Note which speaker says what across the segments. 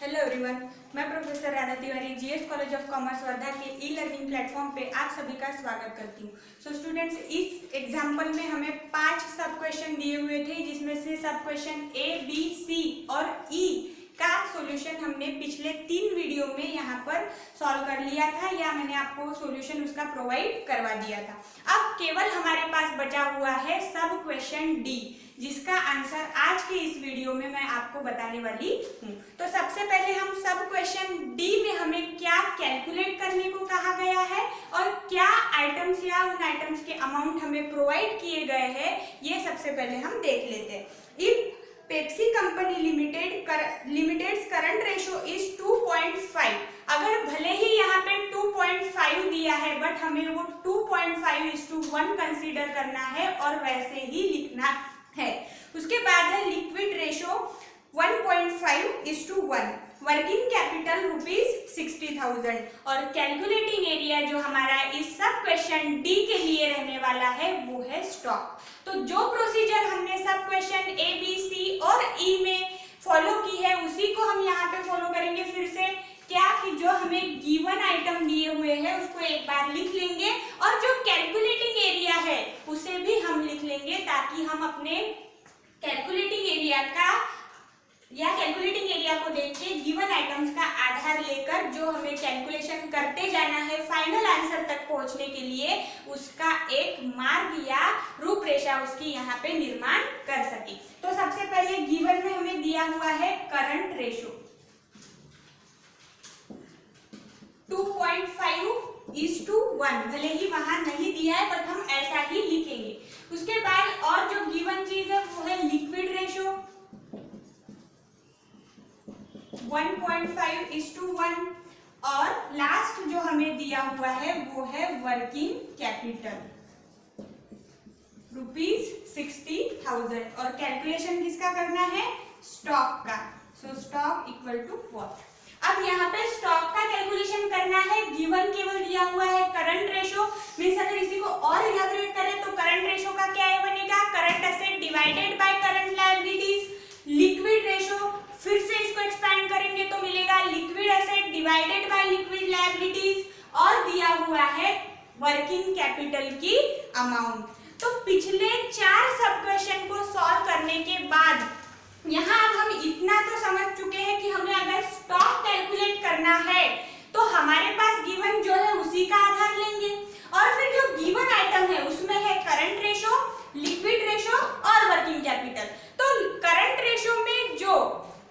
Speaker 1: Hello everyone, मैं professor Radha Tiwari GS college of commerce Wardha के e learning platform पे आप सभी का स्वागत करती हूँ। सो स्टूडेंट्स, इस एग्जाम्पल में हमें 5 सब क्वेश्चन दिए हुए थे, जिसमें से सब क्वेश्चन ए, बी, सी और ई का सॉल्यूशन हमने पिछले 3 वीडियो में यहाँ पर सॉल्व कर लिया था, या मैंने आपको सॉल्यूशन उसका प्रोवाइड करवा दिया था। अब केवल हमारे पास बचा हुआ है सब क्वेश्चन डी, जिसका आंसर आज के इस वीडियो में मैं आपको बताने वाली हूँ। तो सबसे पहले हम सब क्वेश्चन डी में हमें क्या कैलकुलेट करने को कहा गया है और क्या आइटम्स या उन आइटम्स के अमाउंट हमें प्रोवाइड किए गए हैं, ये सबसे पहले हम देख लेते हैं। If Pepsi company limiteds current ratio is 2.5, अगर भले ही यहाँ पे 2.5 दिया है बट हमें वो 2.5:1 कंसीडर करना है और वैसे ही लिखना है। उसके बाद है लिक्विड रेशो 1.5:1, वर्किंग कैपिटल ₹60,000 और कैलकुलेटिंग एरिया जो हमारा इस सब क्वेश्चन डी के लिए रहने वाला है वो है स्टॉक। तो जो प्रोसीजर हमने सब क्वेश्चन ए, बी, सी और ई में फॉलो की है उसी को हम यहाँ पे फॉलो करेंगे फिर से। क्या कि जो हमें गिवन आइटम दिए हुए हैं उसको एक बार लिख लेंगे और जो कैलकुलेटिंग एरिया है उसे भी हम लिख लेंगे, ताकि हम अपने कैलकुलेटिंग एरिया को देख के गिवन आइटम्स का आधार लेकर जो हमें कैलकुलेशन करते जाना है फाइनल आंसर तक पहुंचने के लिए, उसका एक मार्ग या रूपरेखा उसकी यहाँ पे निर्माण कर सके। तो सबसे पहले गिवन में हमें दिया हुआ है करंट रेशो 2.5:1, भले ही वहां नहीं दिया है बट हम ऐसा ही लिखेंगे। उसके बाद और जो गिवन चीज है वो है लिक्विड रेशो 1.5:1 और लास्ट जो हमें दिया हुआ है वो है वर्किंग कैपिटल ₹60,000 और कैलकुलेशन किसका करना है? स्टॉक का। So stock equal to what? अब यहाँ पे स्टॉक का कैलकुलेशन करना है, गिवन केवल दिया हुआ है करंट रेशो। मींस अगर इसी को और इलैबोरेट करें तो करंट रेशो का क्या बनेगा? Current asset divided by current liabilities. Liquid ratio फिर से इसको एक्सपैंड करेंगे तो मिलेगा liquid asset divided by liquid liabilities और दिया हुआ है वर्किंग कैपिटल की अमाउंट। तो पिछले 4 सब क्वेश्चन को सॉल्व करने के बाद यहाँ अब हम इतना तो समझ चुके हैं कि हमें अगर स्टॉक कैलकुलेट करना है तो हमारे पास गिवन जो है उसी का आधार लेंगे और फिर जो गिवन आइटम है उसमें है करंट रेशो, लिक्विड रेशो और वर्किंग कैपिटल। तो करंट रेशो में जो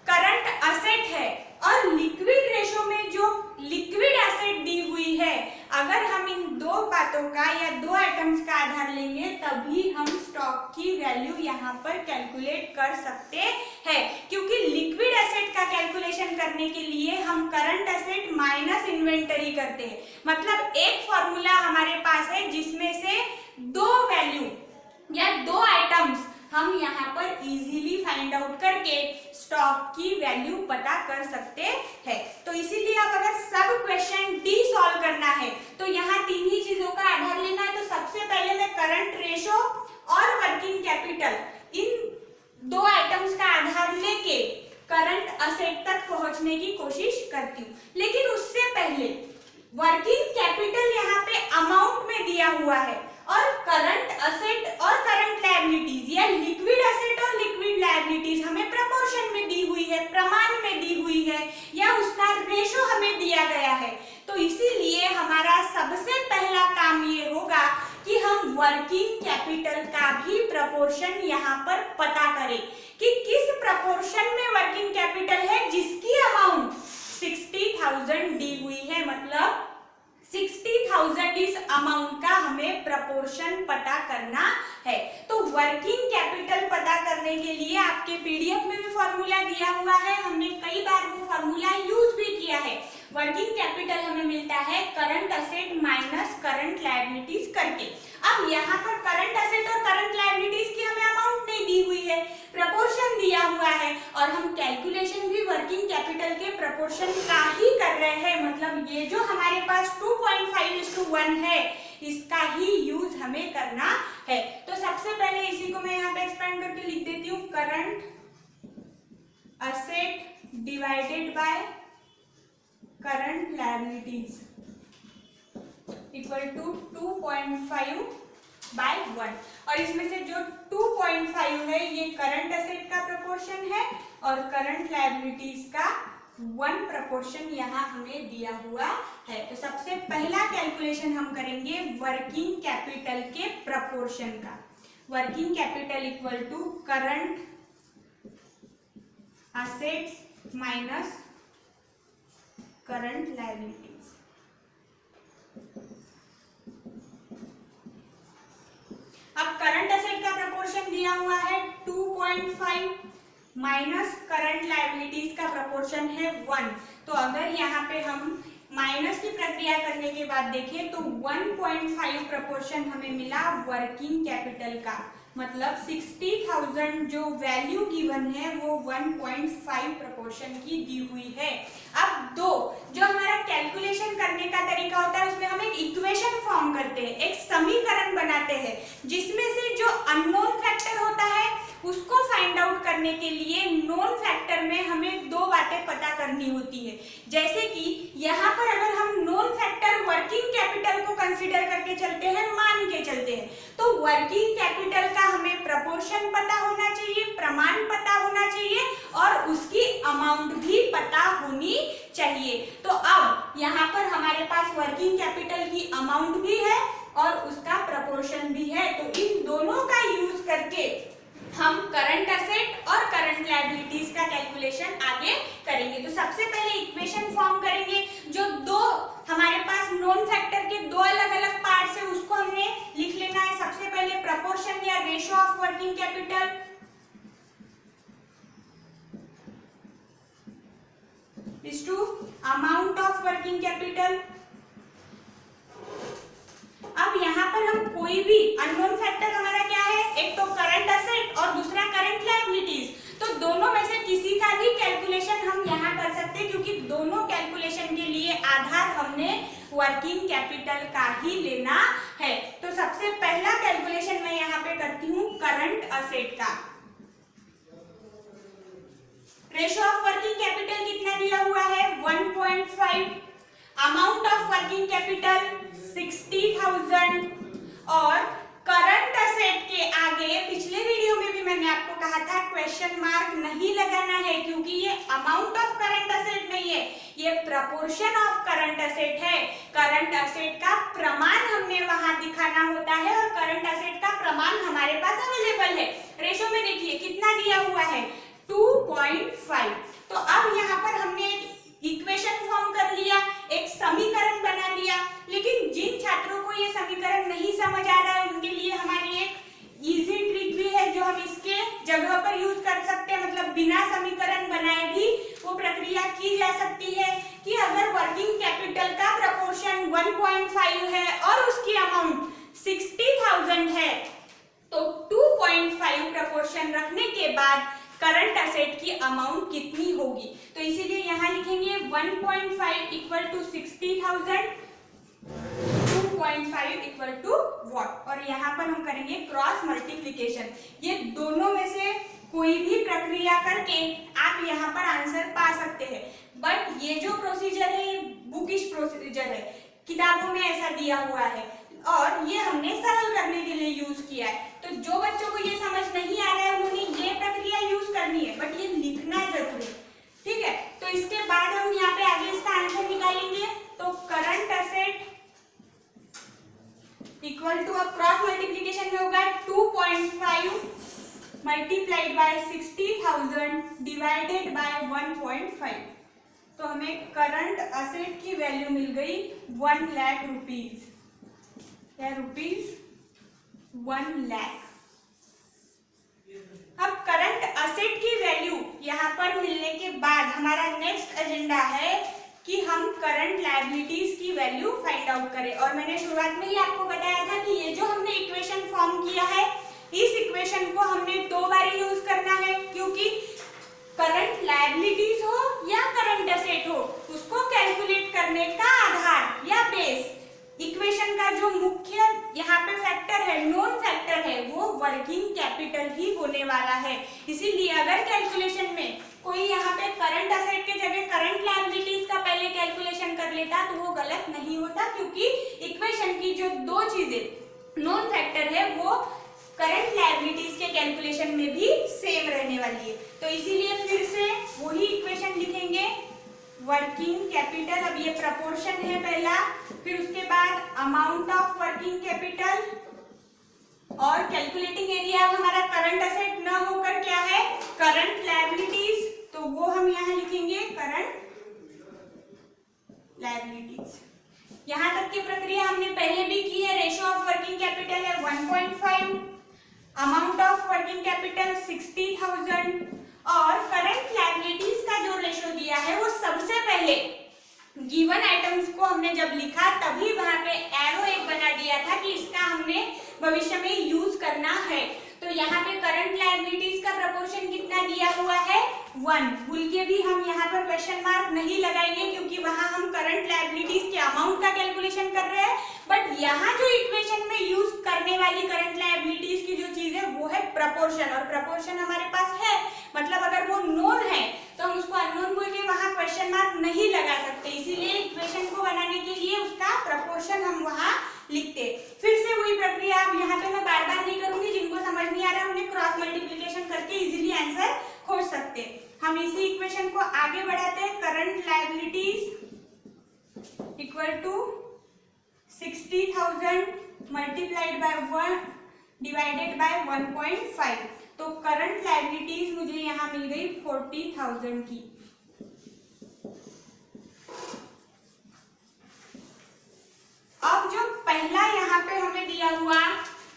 Speaker 1: करंट एसेट है और लिक्विड रेशो में जो लिक्विड एसेट दी हुई है, अगर हम इन दो बातों का या दो आइटम्स का आधार लेंगे तभी हम स्टॉक की वैल्यू यहाँ पर कैलकुलेट कर सकते हैं। क्योंकि लिक्विड एसेट का कैलकुलेशन करने के लिए हम करंट एसेट माइनस इन्वेंटरी करते हैं। मतलब एक फॉर्मूला हमारे पास है जिसमें से दो वैल्यू या दो आइटम्स हम यहाँ पर इजीली फाइंड आउट करके स्टॉक की वैल्यू पता कर सकते हैं। तो इसीलिए अब अगर सब क्वेश्चन डी सॉल्व करना है तो यहाँ 3 ही चीजों का आधार लेना है। तो सबसे पहले मैं करंट रेशो और वर्किंग कैपिटल इन दो आइटम्स का आधार लेके करंट एसेट तक पहुंचने की कोशिश करती हूँ। लेकिन उससे पहले वर्किंग कैपिटल यहाँ पे अमाउंट में दिया हुआ है और करंट एसेट और करंट लायबिलिटीज या लिक्विड एसेट और लिक्विड लायबिलिटीज हमें प्रपोर्शन में दी हुई है, प्रमाण में दी हुई है या उसका रेशो हमें दिया गया है। तो इसीलिए हमारा सबसे पहला काम ये होगा कि हम वर्किंग कैपिटल का भी प्रपोर्शन यहाँ पर पता करें कि किस प्रपोर्शन में वर्किंग कैपिटल है जिसकी अमाउंट 60,000 दी हुई है। मतलब 60,000 इस अमाउंट का हमें प्रपोर्शन पता करना है। तो वर्किंग कैपिटल पता करने के लिए आपके पीडीएफ में भी फॉर्मूला दिया हुआ है, हमने कई बार वो फॉर्मूला यूज भी किया है। वर्किंग कैपिटल हमें मिलता है current asset minus current liabilities करके। अब यहाँ पर करंट एसेट और करंट लायबिलिटीज की हमें अमाउंट नहीं दी हुई है, प्रपोर्शन दिया हुआ है और हम कैलकुलेशन भी वर्किंग कैपिटल के प्रपोर्शन का ही कर रहे हैं। मतलब ये जो हमारे पास 2.5:1 है इसका ही यूज हमें करना है। तो सबसे पहले इसी को मैं यहाँ पे एक्सपेंड करके लिख देती हूँ, current asset divided by current liabilities equal to 2.5/1। और इसमें से जो 2.5 है ये करंट एसेट का प्रोपोर्शन है और करंट लायबिलिटीज का 1 प्रोपोर्शन यहाँ हमें दिया हुआ है। तो सबसे पहला कैलकुलेशन हम करेंगे वर्किंग कैपिटल के प्रोपोर्शन का। Working capital equal to current assets minus current liabilities. अब करंट एसेट का प्रोपोर्शन दिया हुआ है 2.5 माइनस करंट लायबिलिटीज का प्रोपोर्शन है 1। तो अगर यहाँ पे हम माइनस की प्रक्रिया करने के बाद देखें तो 1.5 प्रोपोर्शन हमें मिला वर्किंग कैपिटल का, मतलब 60,000 जो वैल्यू गिवन है वो 1.5 प्रोपोर्शन की दी हुई है। अब जो हमारा कैलकुलेशन करने का तरीका होता है उसमें हम एक इक्वेशन फॉर्म करते हैं, एक समीकरण बनाते हैं जिसमें से जो अननोन फैक्टर होता है उसको फाइंड आउट करने के लिए नोन फैक्टर में हमें 2 बातें पता करनी होती है। जैसे कि यहाँ पर अगर हम नोन फैक्टर वर्किंग कैपिटल को कंसीडर करके चलते हैं, मान के चलते हैं, तो वर्किंग कैपिटल का हमें प्रपोर्शन पता होना चाहिए, प्रमाण पता होना चाहिए और उसकी अमाउंट भी पता होनी चाहिए। तो अब यहाँ पर हमारे पास वर्किंग कैपिटल की अमाउंट भी है और उसका प्रपोर्शन भी है। तो इन दोनों का यूज करके हम करंट एसेट और करंट लायबिलिटीज का कैलकुलेशन आगे करेंगे। तो सबसे पहले इक्वेशन फॉर्म करेंगे। जो हमारे पास नॉन फैक्टर के 2 अलग-अलग पार्ट्स है उसको हमने लिख लेना है। सबसे पहले प्रपोर्शन या ratio of working capital is to amount of working capital. अब यहाँ पर हम कोई भी अननोन फैक्टर हमारा क्या है, एक तो करंट एसेट और दूसरा करंट लायबिलिटीज, तो दोनों में से किसी का भी कैलकुलेशन हम यहाँ कर सकते हैं क्योंकि दोनों कैलकुलेशन के लिए आधार हमने वर्किंग कैपिटल का ही लेना है। तो सबसे पहला कैलकुलेशन मैं यहाँ पे करती हूँ करंट एसेट का। रेशियो ऑफ वर्किंग कैपिटल कितना दिया हुआ है 1.5, अमाउंट ऑफ वर्किंग कैपिटल 60,000 और करंट एसेट के आगे पिछले वीडियो में भी मैंने आपको कहा था क्वेश्चन मार्क नहीं लगाना है क्योंकि ये अमाउंट ऑफ करंट एसेट नहीं है, ये प्रपोर्शन ऑफ करंट एसेट है। करंट एसेट का प्रमाण हमने वहां दिखाना होता है और करंट एसेट का प्रमाण हमारे पास अवेलेबल है। रेशो में देखिए कितना दिया हुआ है 2.5। तो अब यहाँ पर हमने इक्वेशन फॉर्म कर लिया, एक समीकरण बना लिया, लेकिन जिन छात्रों को ये समीकरण नहीं समझ आ रहा है उनके लिए हमारी एक इजी ट्रिक भी है जो हम इसके जगह पर यूज कर सकते हैं। मतलब बिना समीकरण बनाए भी वो प्रक्रिया की जा सकती है कि अगर वर्किंग कैपिटल का प्रपोर्शन 1.5 है और उसकी अमाउंट 60,000 है तो 2.5 प्रपोर्शन रखने के बाद करंट एसेट की अमाउंट कितनी होगी। तो इसीलिए यहाँ लिखेंगे 1.5 equal to 60,000, 2.5 equal to what, और यहाँ पर हम करेंगे क्रॉस मल्टीप्लिकेशन। ये दोनों में से कोई भी प्रक्रिया करके आप यहाँ पर आंसर पा सकते हैं, बट ये जो प्रोसीजर है ये बुकिश प्रोसीजर है, किताबों में ऐसा दिया हुआ है और ये हमने सरल करने के लिए यूज किया है। तो जो बच्चों को ये समझ नहीं आ रहा है उन्होंने ये प्रक्रिया यूज करनी है, बट ये लिखना जरूरी है, ठीक है। तो इसके बाद हम यहाँ पे आगे इसका आंसर निकालेंगे। तो करंट एसेट इक्वल टू, अब क्रॉस मल्टीप्लिकेशन में होगा 2.5 मल्टीप्लाइड बाय 60,000 डिवाइडेड बाय 1.5। तो हमें करंट एसेट की वैल्यू मिल गई 1 लाख रुपीज, रुपीज 1 लाख। अब करंट एसेट की वैल्यू यहाँ पर मिलने के बाद हमारा नेक्स्ट एजेंडा है कि हम करंट लायबिलिटीज की वैल्यू फाइंड आउट करें। और मैंने शुरुआत में ही आपको बताया था कि ये जो हमने इक्वेशन फॉर्म किया है इस इक्वेशन को हमने 2 बार यूज करना है, क्योंकि करंट लायबिलिटीज हो या करंट एसेट हो उसको कैलकुलेट करने का आधार या बेस इक्वेशन का जो मुख्य यहाँ पे फैक्टर है, नॉन फैक्टर है, वो वर्किंग कैपिटल ही होने वाला है। इसीलिए अगर कैलकुलेशन में कोई यहाँ पे करंट एसेट होता, क्योंकि इक्वेशन की जो दो चीजें नॉन फैक्टर है वो करंट लायबिलिटीज के कैलकुलेशन में भी सेम रहने वाली है। तो इसीलिए फिर से वही इक्वेशन लिखेंगे, वर्किंग कैपिटल, अब ये प्रपोर्शन है पहला, फिर उसके बाद अमाउंट ऑफ वर्किंग कैपिटल और कैलकुलेटिंग एरिया हमारा करंट असेट न होकर क्या है, करंट लायबिलिटीज, तो वो हम यहाँ लिखेंगे करंट लायबिलिटीज। यहां तक की प्रक्रिया हमने पहले भी की है। रेशियो ऑफ वर्किंग कैपिटल है 1.5, अमाउंट ऑफ वर्किंग कैपिटल 60,000 और करंट लायबिलिटीज का जो रेशियो दिया है वो सबसे पहले गिवन आइटम्स को हमने जब लिखा तभी वहां पे एरो एक बना दिया था कि इसका हमने भविष्य में यूज करना है। तो यहाँ पे करंट लायबिलिटीज का प्रपोर्शन कितना दिया हुआ है 1। भूल के भी हम यहाँ पर क्वेश्चन मार्क नहीं लगाएंगे क्योंकि वहां हम करंट लायबिलिटीज के अमाउंट का कैलकुलेशन कर रहे हैं, बट यहाँ जो इक्वेशन में यूज करने वाली करंट लायबिलिटीज की जो चीज है वो है प्रपोर्शन, और प्रपोर्शन हमारे पास है, मतलब अगर वो नोन है तो हम उसको अननोन बोल के वहां क्वेश्चन मार्क नहीं लगा सकते, इसीलिए इक्वेशन को बनाने के लिए उसका प्रपोर्शन हम वहां लिखते। फिर से वही प्रक्रिया, अब यहाँ पे मैं बार बार नहीं करूंगी, जिनको समझ नहीं आ रहा उन्हें क्रॉस मल्टीप्लिकेशन करके इजीली आंसर खोज सकते। हम इसी इक्वेशन को आगे बढ़ाते हैं, current liabilities equal to 60,000 multiplied by 1 divided by 1.5, तो करंट लायबिलिटीज मुझे यहाँ मिल गई 40,000 की। अब जो पहला यहाँ पे हमें दिया हुआ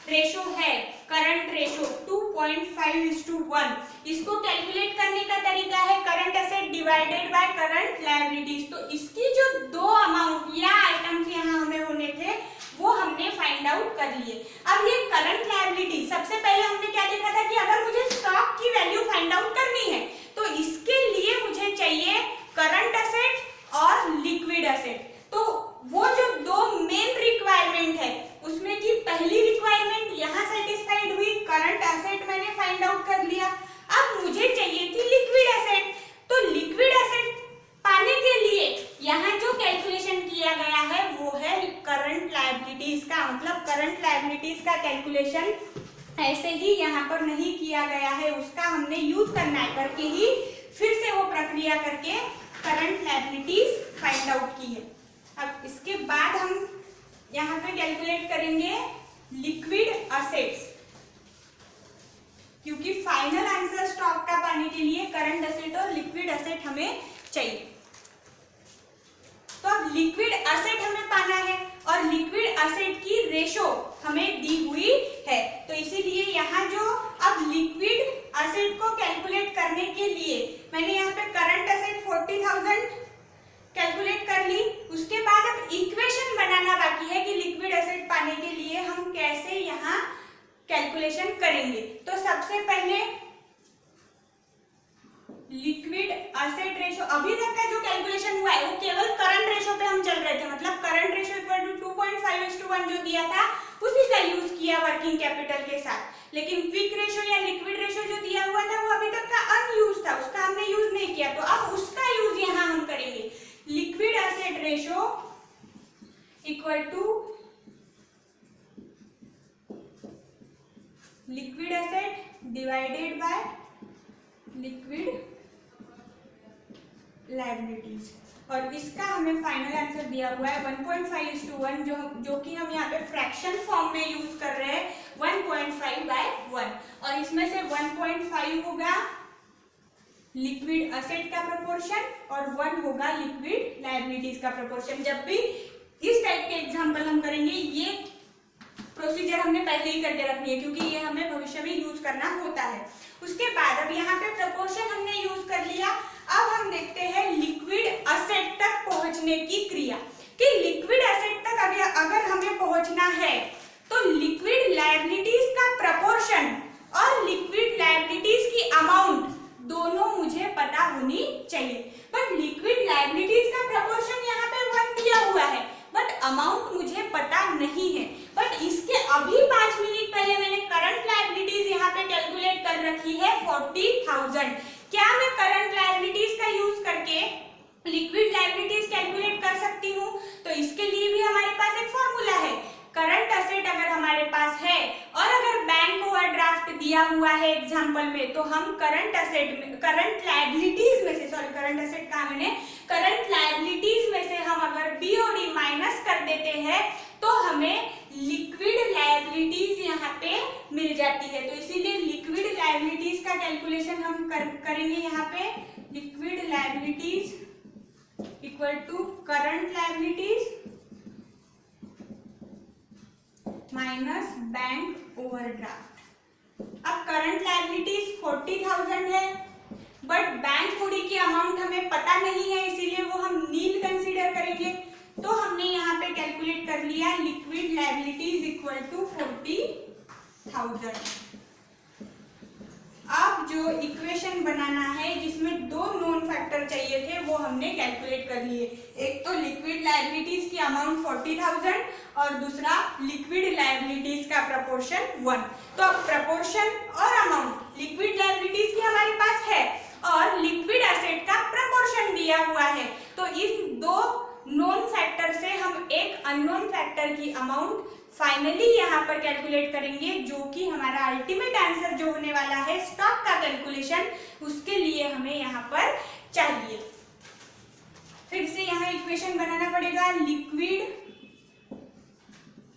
Speaker 1: रेशो है करंट रेशो 2.5:1, इसको कैलकुलेट करने का तरीका है current asset divided by current liabilities. तो इसकी जो दो अमाउंट या आइटम्स यहाँ हमें होने थे वो हमने फाइंड आउट कर लिए। अब ये करंट लायबिलिटी सबसे पहले हमने क्या देखा था कि अगर मुझे स्टॉक की वैल्यू फाइंड आउट करनी है तो इसके लिए मुझे चाहिए करंट एसेट और लिक्विड एसेट। तो वो जो दो मेन रिक्वायरमेंट है उसमें की पहली रिक्वायरमेंट यहाँ सेटिस्फाइड हुई, करंट एसेट मैंने फाइंड आउट कर लिया। अब मुझे चाहिए थी लिक्विड एसेट, तो लिक्विड एसेट पाने के लिए यहाँ जो कैलकुलेशन किया गया है वो है करंट लायबिलिटीज का, मतलब करंट लायबिलिटीज का कैलकुलेशन ऐसे ही यहाँ पर नहीं किया गया है, उसका हमने यूज करना है, करके ही फिर से वो प्रक्रिया करके करंट लायबिलिटीज फाइंड आउट की है। अब इसके बाद हम यहाँ पे कैलकुलेट करेंगे लिक्विड असेट्स, क्योंकि फाइनल आंसर स्टॉक का पाने के लिए करंट असेट और लिक्विड असेट हमें चाहिए। तो अब लिक्विड असेट हमें पाना है और लिक्विड असेट की रेशो हमें दी हुई है, तो इसीलिए यहाँ जो अब लिक्विड असेट को कैलकुलेट करने के लिए मैंने यहाँ पे करंट असेट 40,000 कैलकुलेट कर ली। उसके बाद अब इक्वेशन बनाना बाकी है कि लिक्विड एसेट पाने के लिए हम कैसे यहाँ कैलकुलेशन करेंगे। तो सबसे पहले लिक्विड एसेट रेशो, अभी तक का जो कैलकुलेशन हुआ है वो केवल करंट रेशो पे हम चल रहे थे, मतलब करंट रेशो इक्वल टू 2.5:1 जो दिया था उसी का यूज किया वर्किंग कैपिटल के साथ, लेकिन क्विक रेशो या लिक्विड रेशो जो दिया हुआ था वो अभी तक का अनयूज था, उसका हमने यूज नहीं किया, तो अब उसका यूज यहाँ हम करेंगे। Liquid asset ratio equal to liquid asset divided by liquid liabilities, और इसका हमें फाइनल आंसर दिया हुआ है 1.5:1, जो कि हम यहाँ पे फ्रैक्शन फॉर्म में यूज कर रहे हैं 1.5/1, और इसमें से 1.5 होगा लिक्विड असेट का प्रपोर्शन और 1 होगा लिक्विड लायबिलिटीज का प्रपोर्शन। जब भी इस टाइप के एग्जांपल हम करेंगे ये प्रोसीजर हमने पहले ही करके रखनी है, क्योंकि ये हमें भविष्य में यूज करना होता है। उसके बाद अब यहाँ पे प्रपोर्शन हमने यूज कर लिया, अब हम देखते हैं लिक्विड असेट तक पहुंचने की क्रिया, कि लिक्विड असेट तक अगर हमें पहुंचना है तो लिक्विड लायबिलिटीज का प्रपोर्शन और लिक्विड लायबिलिटीज की अमाउंट दोनों मुझे पता होनी चाहिए। बट लिक्विड लायबिलिटीज का प्रपोर्शन यहाँ पे 1 दिया हुआ है, बट अमाउंट मुझे पता नहीं है। बट इसके अभी 5 मिनट पहले मैंने करंट लायबिलिटीज यहाँ पे कैलकुलेट कर रखी है 40,000। क्या मैं करंट लायबिलिटीज का यूज करके लिक्विड लायबिलिटीज कैलकुलेट कर सकती हूँ? तो इसके लिए भी हम हम करंट असेट में, करंट लायबिलिटीज में से, सॉरी करंट असेट कहा मैंने, करंट लायबिलिटीज में से हम अगर बी और डी माइनस कर देते हैं तो हमें लिक्विड लायबिलिटीज यहाँ पे मिल जाती है। तो इसीलिए लिक्विड लायबिलिटीज का कैलकुलेशन हम करेंगे यहाँ पे। Liquid liabilities equal to current liabilities minus bank overdraft. अब करंट लायबिलिटीज 40,000 है, बट बैंक हुडी की अमाउंट हमें पता नहीं है, इसीलिए वो हम नील कंसीडर करेंगे। तो हमने यहाँ पे कैलकुलेट कर लिया लिक्विड लायबिलिटीज इक्वल टू 40,000। अब जो इक्वेशन बनाना है जिसमें दो नोन फैक्टर चाहिए थे वो हमने कैलकुलेट कर लिए। एक तो लिक्विड लायबिलिटीज की अमाउंट 40,000 और दूसरा लिक्विड लायबिलिटीज का प्रपोर्शन 1। तो अब प्रपोर्शन और अमाउंट लिक्विड लायबिलिटीज की हमारे पास है और लिक्विड एसेट का प्रपोर्शन दिया हुआ है। तो इन दो नोन फैक्टर से हम एक अननोन फैक्टर की अमाउंट फाइनली यहाँ पर कैलकुलेट करेंगे, जो कि हमारा अल्टीमेट आंसर जो होने वाला है स्टॉक का कैलकुलेशन, उसके लिए हमें यहाँ पर चाहिए। फिर से यहाँ इक्वेशन बनाना पड़ेगा। Liquid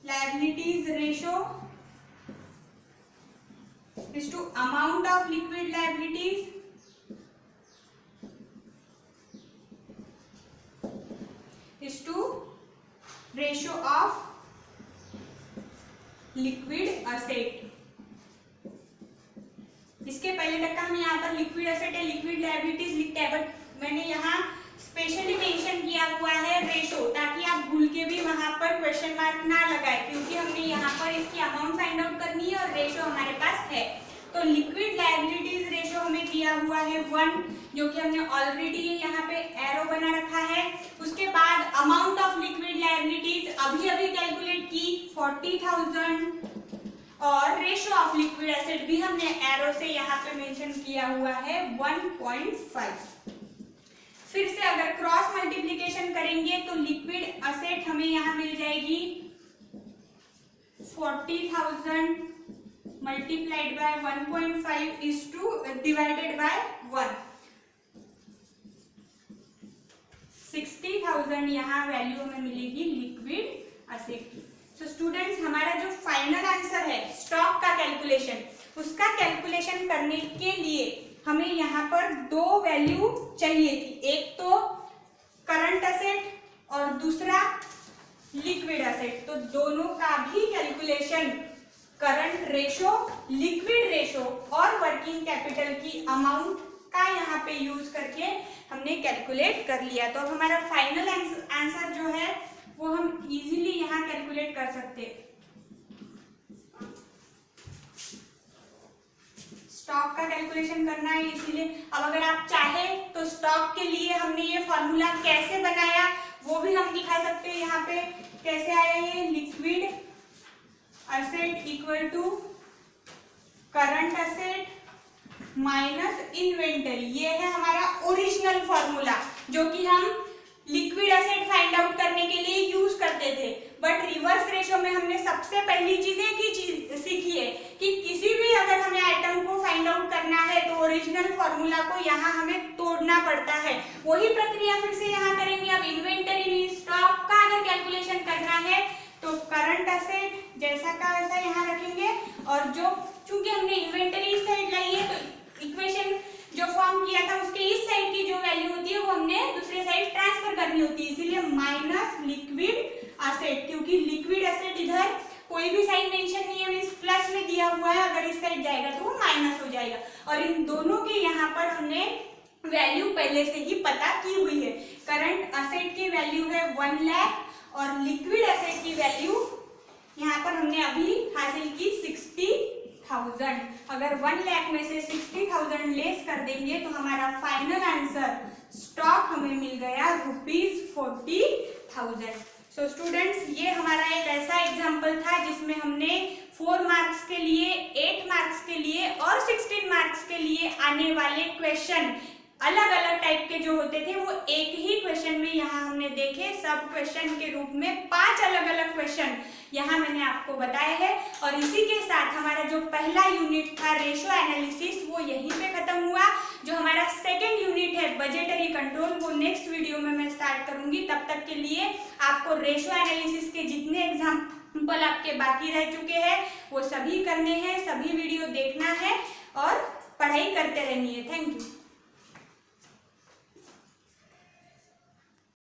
Speaker 1: liabilities ratio is to amount of liquid liabilities is to ratio of liquid asset। इसके पहले तक का हम यहाँ पर लिक्विड एसेट है, लिक्विड लायबिलिटीज लिखते हैं, बट मैंने यहाँ स्पेशली मेंशन किया हुआ है रेशो, ताकि आप भूल के भी वहां पर क्वेश्चन मार्क ना लगाए, क्योंकि हमने यहाँ पर इसकी अमाउंट फाइंड आउट करनी है और रेशो हमारे पास है। तो लिक्विड लायबिलिटीज रेशो हमें दिया हुआ है 1, जो कि हमने ऑलरेडी यहाँ पे एरो बना रखा है। उसके बाद अमाउंट ऑफ लिक्विड लायबिलिटीज अभी अभी कैलकुलेट की 40,000 और रेशो ऑफ लिक्विड एसेट भी हमने एरो से यहाँ पे मेंशन किया हुआ है 1.5। फिर से अगर क्रॉस मल्टीप्लीकेशन करेंगे तो लिक्विड एसेट हमें यहाँ मिल जाएगी 40,000 multiplied by 1.5 is to divided by 1। 60,000 यहाँ वैल्यू हमें मिलेगी लिक्विड एसेट की। सो स्टूडेंट्स, हमारा जो फाइनल आंसर है स्टॉक का कैलकुलेशन, उसका कैलकुलेशन करने के लिए हमें यहाँ पर दो वैल्यू चाहिए थी। एक तो करंट एसेट और दूसरा लिक्विड एसेट। तो दोनों का भी calculation current ratio, liquid ratio और वर्किंग कैपिटल की अमाउंट का यहाँ पे यूज करके हमने कैलकुलेट कर लिया। तो हमारा फाइनल आंसर जो है वो हम इजीली यहाँ कैलकुलेट कर सकते हैं। स्टॉक का कैलकुलेशन करना है, इसीलिए अब अगर आप चाहे तो स्टॉक के लिए हमने ये फॉर्मूला कैसे बनाया वो भी हम दिखा सकते हैं। यहाँ पे कैसे आया ये, liquid asset equal to current asset minus inventory. ये है हमारा ओरिजिनल फॉर्मूला जो कि हम लिक्विड एसेट फाइंड आउट करने के लिए यूज करते थे। बट रिवर्स रेशो में हमने सबसे पहली चीज सीखी है कि किसी भी अगर हमें आइटम को फाइंड आउट करना है तो ओरिजिनल फॉर्मूला को यहाँ हमें तोड़ना पड़ता है। वही प्रक्रिया फिर से यहाँ करेंगे। अब इन्वेंटरी में स्टॉक का अगर कैलकुलेशन करना है तो करंट एसेट जैसा का वैसा यहाँ रखेंगे, और जो चूंकि हमने इन्वेंटरी इस साइड लाई है तो इक्वेशन जो फॉर्म किया था उसके इस साइड की जो वैल्यू होती है वो हमने दूसरे साइड ट्रांसफर करनी होती है, इसीलिए माइनस लिक्विड एसेट। क्योंकि लिक्विड एसेट इधर कोई भी साइन मेंशन नहीं है, मींस प्लस में दिया हुआ है, अगर इस साइड जाएगा तो वो माइनस हो जाएगा। और इन दोनों के यहाँ पर हमने वैल्यू पहले से ही पता की हुई है। करंट एसेट की वैल्यू है 1 लाख और लिक्विड एसेट की वैल्यू यहाँ पर हमने अभी हासिल की 60,000। अगर 1 लाख में से 60,000 लेस कर देंगे तो हमारा फाइनल आंसर स्टॉक हमें मिल गया ₹40,000। सो स्टूडेंट्स, ये हमारा एक ऐसा एग्जाम्पल था जिसमें हमने 4 मार्क्स के लिए, 8 मार्क्स के लिए और 16 मार्क्स के लिए आने वाले क्वेश्चन अलग अलग टाइप के जो होते थे वो एक ही क्वेश्चन में यहाँ हमने देखे। सब क्वेश्चन के रूप में 5 अलग अलग क्वेश्चन यहाँ मैंने आपको बताए हैं। और इसी के साथ हमारा जो पहला यूनिट था रेशो एनालिसिस वो यहीं पे खत्म हुआ। जो हमारा सेकेंड यूनिट है बजटरी कंट्रोल वो नेक्स्ट वीडियो में मैं स्टार्ट करूंगी। तब तक के लिए आपको रेशो एनालिसिस के जितने एग्जाम्पल आपके बाकी रह चुके हैं वो सभी करने हैं, सभी वीडियो देखना है और पढ़ाई करते रहनी है। Thank you.